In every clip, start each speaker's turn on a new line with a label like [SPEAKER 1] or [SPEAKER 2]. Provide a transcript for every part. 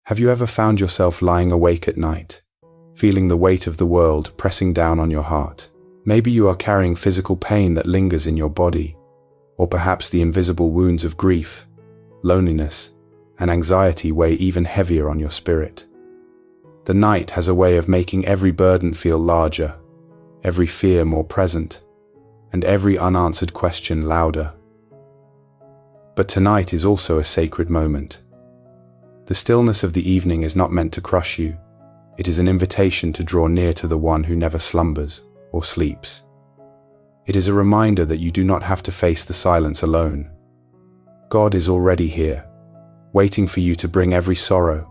[SPEAKER 1] Have you ever found yourself lying awake at night, feeling the weight of the world pressing down on your heart? Maybe you are carrying physical pain that lingers in your body, or perhaps the invisible wounds of grief, loneliness, and anxiety weigh even heavier on your spirit. The night has a way of making every burden feel larger, every fear more present, and every unanswered question louder. But tonight is also a sacred moment. The stillness of the evening is not meant to crush you. It is an invitation to draw near to the one who never slumbers or sleeps. It is a reminder that you do not have to face the silence alone. God is already here, waiting for you to bring every sorrow,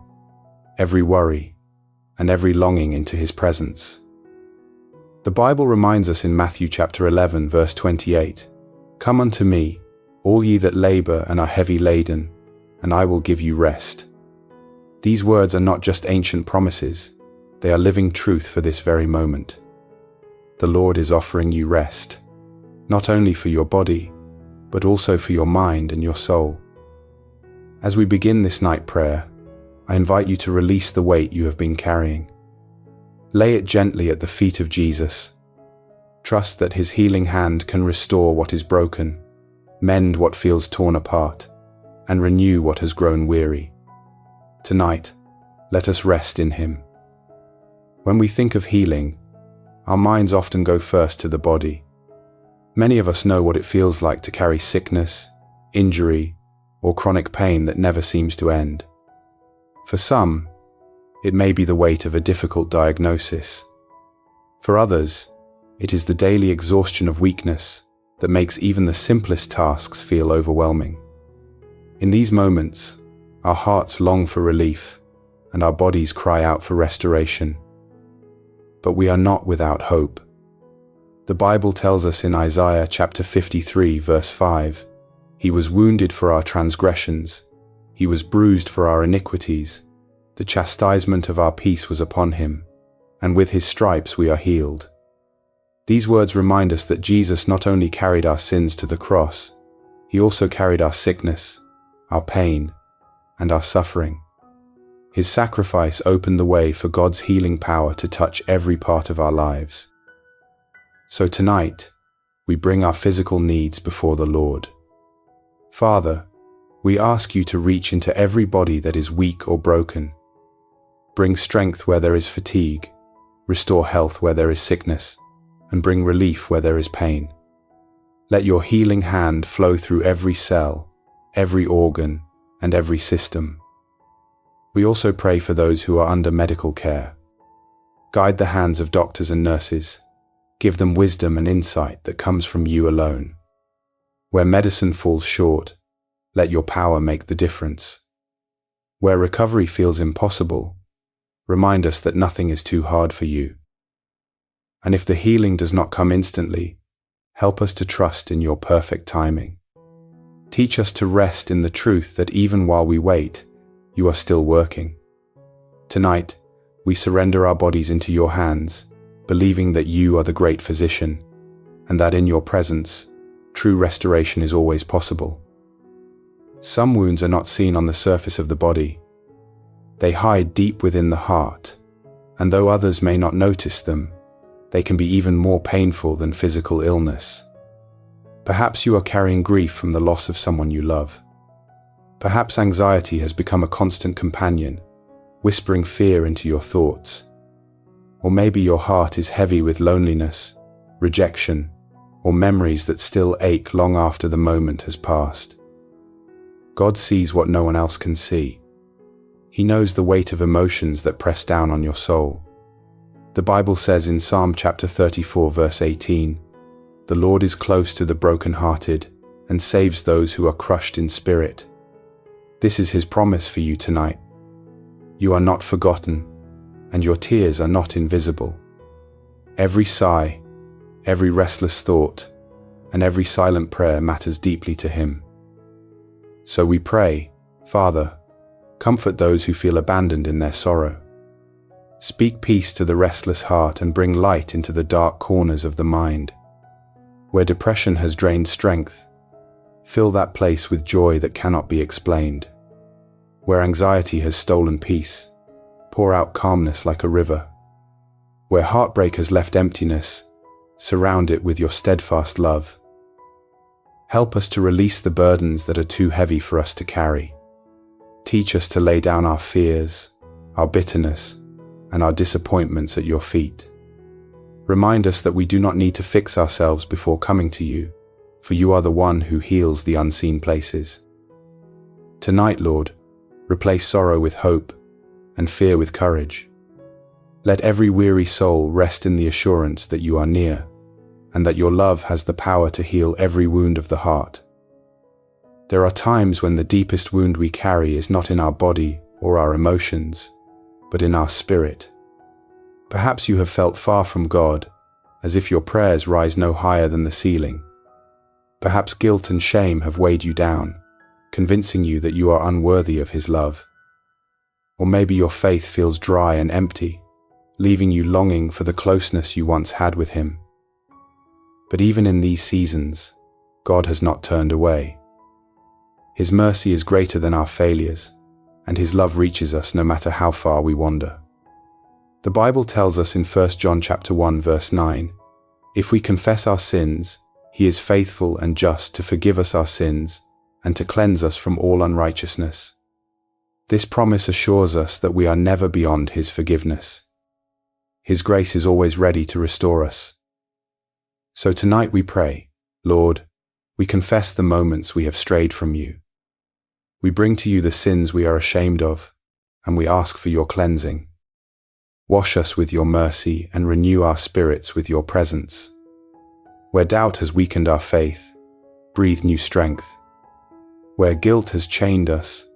[SPEAKER 1] every worry, and every longing into His presence. The Bible reminds us in Matthew chapter 11, verse 28, "Come unto me, all ye that labor and are heavy laden, and I will give you rest." These words are not just ancient promises, they are living truth for this very moment. The Lord is offering you rest, not only for your body, but also for your mind and your soul. As we begin this night prayer, I invite you to release the weight you have been carrying. Lay it gently at the feet of Jesus. Trust that His healing hand can restore what is broken, mend what feels torn apart, and renew what has grown weary. Tonight, let us rest in Him. When we think of healing, our minds often go first to the body. Many of us know what it feels like to carry sickness, injury, or chronic pain that never seems to end. For some, it may be the weight of a difficult diagnosis. For others, it is the daily exhaustion of weakness that makes even the simplest tasks feel overwhelming. In these moments, our hearts long for relief, and our bodies cry out for restoration. But we are not without hope. The Bible tells us in Isaiah chapter 53, verse 5, "He was wounded for our transgressions, He was bruised for our iniquities. The chastisement of our peace was upon Him, and with His stripes we are healed." These words remind us that Jesus not only carried our sins to the cross, He also carried our sickness, our pain, and our suffering. His sacrifice opened the way for God's healing power to touch every part of our lives. So tonight, we bring our physical needs before the Lord. Father, we ask You to reach into every body that is weak or broken. Bring strength where there is fatigue, restore health where there is sickness, and bring relief where there is pain. Let Your healing hand flow through every cell, every organ, and every system. We also pray for those who are under medical care. Guide the hands of doctors and nurses. Give them wisdom and insight that comes from You alone. Where medicine falls short, let Your power make the difference. Where recovery feels impossible, remind us that nothing is too hard for You. And if the healing does not come instantly, help us to trust in Your perfect timing. Teach us to rest in the truth that even while we wait, You are still working. Tonight, we surrender our bodies into Your hands, believing that You are the great physician, and that in Your presence, true restoration is always possible. Some wounds are not seen on the surface of the body. They hide deep within the heart, and though others may not notice them, they can be even more painful than physical illness. Perhaps you are carrying grief from the loss of someone you love. Perhaps anxiety has become a constant companion, whispering fear into your thoughts. Or maybe your heart is heavy with loneliness, rejection, or memories that still ache long after the moment has passed. God sees what no one else can see. He knows the weight of emotions that press down on your soul. The Bible says in Psalm chapter 34, verse 18, "The Lord is close to the brokenhearted and saves those who are crushed in spirit." This is His promise for you tonight. You are not forgotten, and your tears are not invisible. Every sigh, every restless thought, and every silent prayer matters deeply to Him. So we pray, Father, comfort those who feel abandoned in their sorrow. Speak peace to the restless heart and bring light into the dark corners of the mind. Where depression has drained strength, fill that place with joy that cannot be explained. Where anxiety has stolen peace, pour out calmness like a river. Where heartbreak has left emptiness, surround it with your steadfast love. Help us to release the burdens that are too heavy for us to carry. Teach us to lay down our fears, our bitterness, and our disappointments at your feet. Remind us that we do not need to fix ourselves before coming to you, for you are the one who heals the unseen places. Tonight, Lord, replace sorrow with hope and fear with courage. Let every weary soul rest in the assurance that you are near, and that your love has the power to heal every wound of the heart. There are times when the deepest wound we carry is not in our body or our emotions, but in our spirit. Perhaps you have felt far from God, as if your prayers rise no higher than the ceiling. Perhaps guilt and shame have weighed you down, convincing you that you are unworthy of His love. Or maybe your faith feels dry and empty, leaving you longing for the closeness you once had with Him. But even in these seasons, God has not turned away. His mercy is greater than our failures, and His love reaches us no matter how far we wander. The Bible tells us in 1 John chapter 1 verse 9, if we confess our sins, He is faithful and just to forgive us our sins and to cleanse us from all unrighteousness. This promise assures us that we are never beyond His forgiveness. His grace is always ready to restore us. So tonight we pray, Lord, we confess the moments we have strayed from you. We bring to you the sins we are ashamed of, and we ask for your cleansing. Wash us with your mercy and renew our spirits with your presence. Where doubt has weakened our faith, breathe new strength. Where guilt has chained us,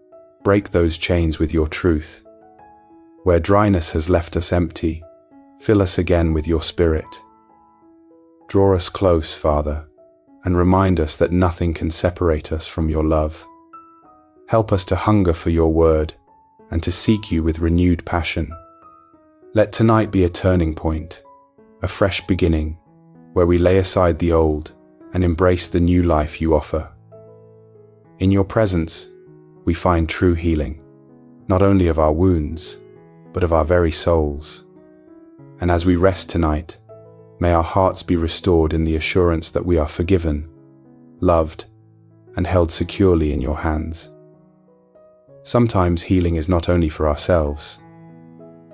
[SPEAKER 1] break those chains with your truth. Where dryness has left us empty, fill us again with your Spirit. Draw us close, Father, and remind us that nothing can separate us from your love. Help us to hunger for your word and to seek you with renewed passion. Let tonight be a turning point, a fresh beginning, where we lay aside the old and embrace the new life you offer. In your presence, we find true healing, not only of our wounds, but of our very souls. And as we rest tonight, may our hearts be restored in the assurance that we are forgiven, loved, and held securely in your hands. Sometimes healing is not only for ourselves.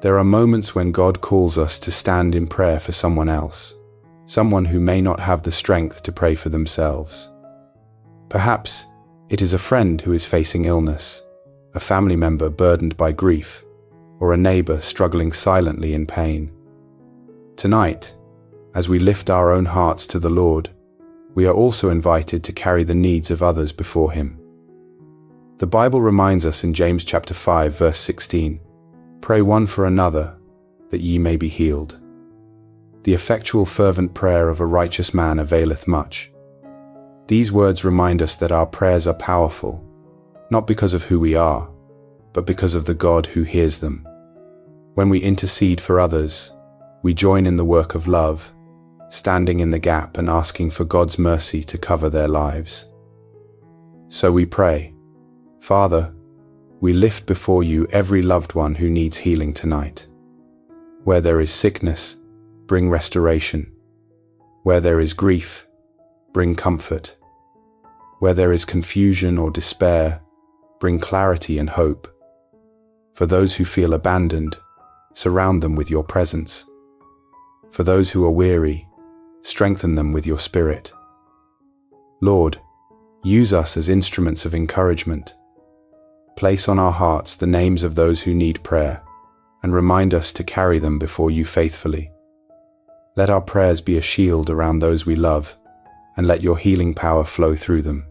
[SPEAKER 1] There are moments when God calls us to stand in prayer for someone else, someone who may not have the strength to pray for themselves. Perhaps it is a friend who is facing illness, a family member burdened by grief, or a neighbor struggling silently in pain. Tonight, as we lift our own hearts to the Lord, we are also invited to carry the needs of others before Him. The Bible reminds us in James chapter 5 verse 16, "Pray one for another, that ye may be healed. The effectual fervent prayer of a righteous man availeth much." These words remind us that our prayers are powerful, not because of who we are, but because of the God who hears them. When we intercede for others, we join in the work of love, standing in the gap and asking for God's mercy to cover their lives. So we pray, Father, we lift before you every loved one who needs healing tonight. Where there is sickness, bring restoration. Where there is grief, bring comfort. Where there is confusion or despair, bring clarity and hope. For those who feel abandoned, surround them with your presence. For those who are weary, strengthen them with your Spirit. Lord, use us as instruments of encouragement. Place on our hearts the names of those who need prayer, and remind us to carry them before you faithfully. Let our prayers be a shield around those we love, and let your healing power flow through them.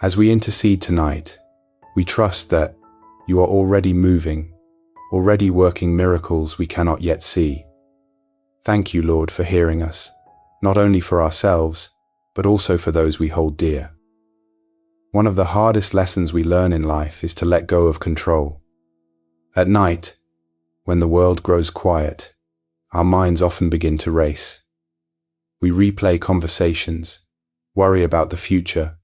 [SPEAKER 1] As we intercede tonight, we trust that you are already moving, already working miracles we cannot yet see. Thank you, Lord, for hearing us, not only for ourselves, but also for those we hold dear. One of the hardest lessons we learn in life is to let go of control. At night, when the world grows quiet, our minds often begin to race. We replay conversations, worry about the future,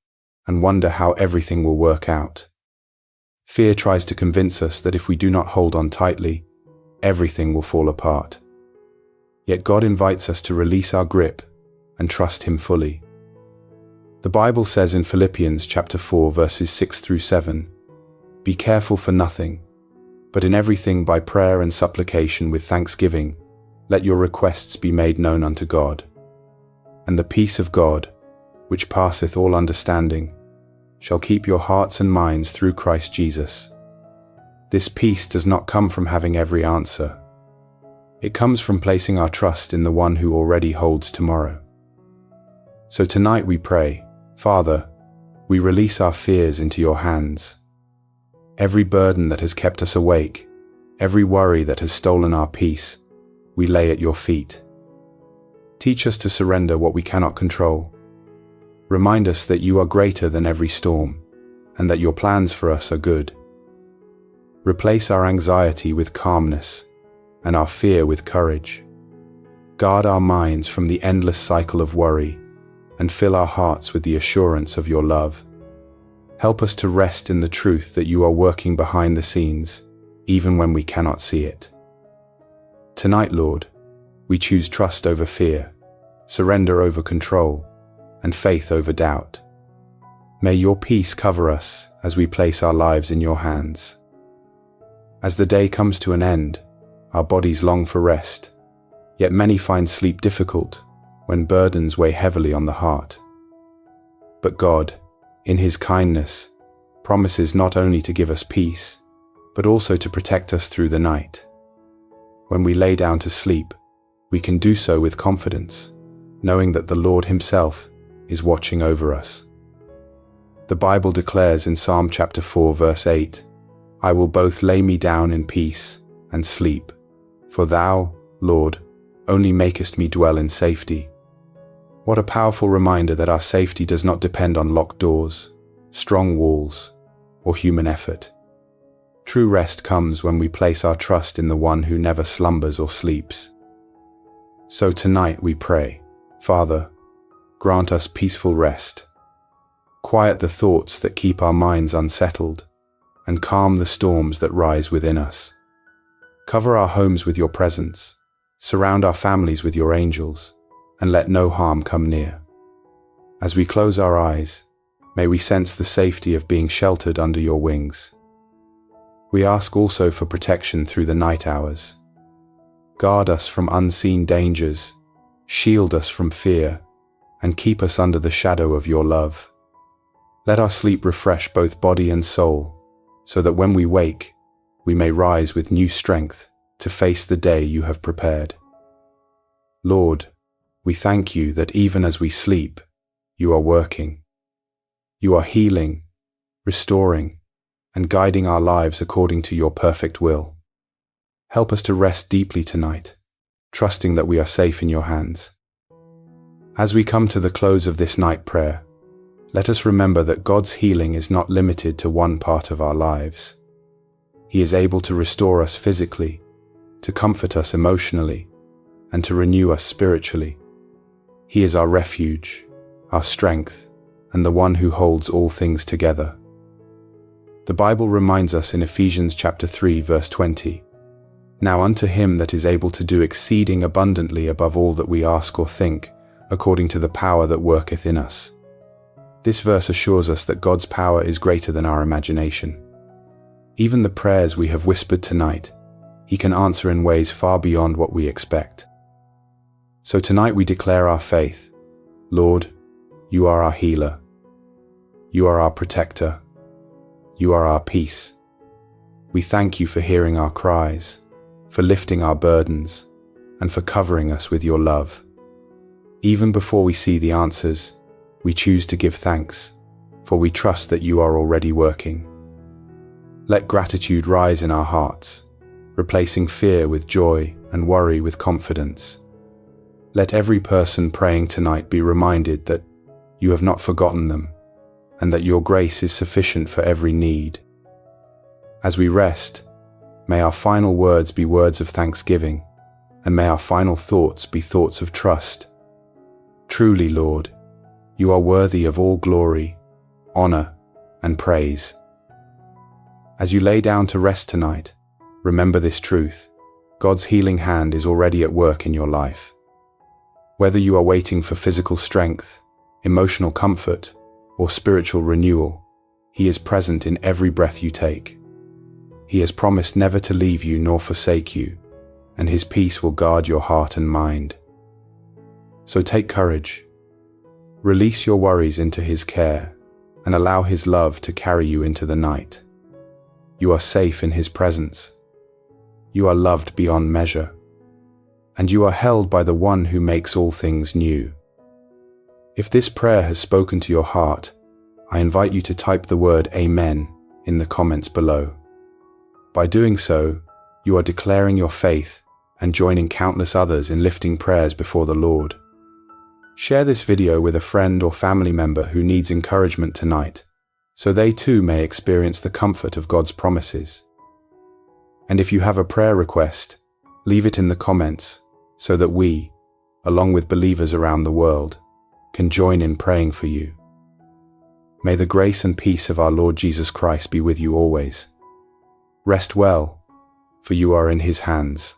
[SPEAKER 1] and wonder how everything will work out. Fear tries to convince us that if we do not hold on tightly, everything will fall apart. Yet God invites us to release our grip and trust Him fully. The Bible says in Philippians chapter 4 verses 6 through 7, "Be careful for nothing, but in everything by prayer and supplication with thanksgiving, let your requests be made known unto God. And the peace of God, which passeth all understanding, shall keep your hearts and minds through Christ Jesus." This peace does not come from having every answer. It comes from placing our trust in the one who already holds tomorrow. So tonight we pray, Father, we release our fears into your hands. Every burden that has kept us awake, every worry that has stolen our peace, we lay at your feet. Teach us to surrender what we cannot control. Remind us that you are greater than every storm, and that your plans for us are good. Replace our anxiety with calmness, and our fear with courage. Guard our minds from the endless cycle of worry, and fill our hearts with the assurance of your love. Help us to rest in the truth that you are working behind the scenes, even when we cannot see it. Tonight, Lord, we choose trust over fear, surrender over control, and faith over doubt. May your peace cover us as we place our lives in your hands. As the day comes to an end, our bodies long for rest, yet many find sleep difficult when burdens weigh heavily on the heart. But God, in His kindness, promises not only to give us peace, but also to protect us through the night. When we lay down to sleep, we can do so with confidence, knowing that the Lord Himself is watching over us. The Bible declares in Psalm chapter 4 verse 8, "I will both lay me down in peace and sleep, for thou, Lord, only makest me dwell in safety." What a powerful reminder that our safety does not depend on locked doors, strong walls, or human effort. True rest comes when we place our trust in the one who never slumbers or sleeps. So tonight we pray, Father, grant us peaceful rest. Quiet the thoughts that keep our minds unsettled, and calm the storms that rise within us. Cover our homes with your presence, surround our families with your angels, and let no harm come near. As we close our eyes, may we sense the safety of being sheltered under your wings. We ask also for protection through the night hours. Guard us from unseen dangers, shield us from fear, and keep us under the shadow of your love. Let our sleep refresh both body and soul, so that when we wake, we may rise with new strength to face the day you have prepared. Lord, we thank you that even as we sleep, you are working. You are healing, restoring, and guiding our lives according to your perfect will. Help us to rest deeply tonight, trusting that we are safe in your hands. As we come to the close of this night prayer, let us remember that God's healing is not limited to one part of our lives. He is able to restore us physically, to comfort us emotionally, and to renew us spiritually. He is our refuge, our strength, and the one who holds all things together. The Bible reminds us in Ephesians chapter 3 verse 20, "Now unto him that is able to do exceeding abundantly above all that we ask or think, according to the power that worketh in us." This verse assures us that God's power is greater than our imagination. Even the prayers we have whispered tonight, He can answer in ways far beyond what we expect. So tonight we declare our faith. Lord, you are our healer. You are our protector. You are our peace. We thank you for hearing our cries, for lifting our burdens, and for covering us with your love. Even before we see the answers, we choose to give thanks, for we trust that you are already working. Let gratitude rise in our hearts, replacing fear with joy and worry with confidence. Let every person praying tonight be reminded that you have not forgotten them, and that your grace is sufficient for every need. As we rest, may our final words be words of thanksgiving, and may our final thoughts be thoughts of trust. Truly, Lord, you are worthy of all glory, honor, and praise. As you lay down to rest tonight, remember this truth: God's healing hand is already at work in your life. Whether you are waiting for physical strength, emotional comfort, or spiritual renewal, He is present in every breath you take. He has promised never to leave you nor forsake you, and His peace will guard your heart and mind. So take courage. Release your worries into His care, and allow His love to carry you into the night. You are safe in His presence. You are loved beyond measure, and you are held by the One who makes all things new. If this prayer has spoken to your heart, I invite you to type the word Amen in the comments below. By doing so, you are declaring your faith and joining countless others in lifting prayers before the Lord. Share this video with a friend or family member who needs encouragement tonight, so they too may experience the comfort of God's promises. And if you have a prayer request, leave it in the comments so that we, along with believers around the world, can join in praying for you. May the grace and peace of our Lord Jesus Christ be with you always. Rest well, for you are in His hands.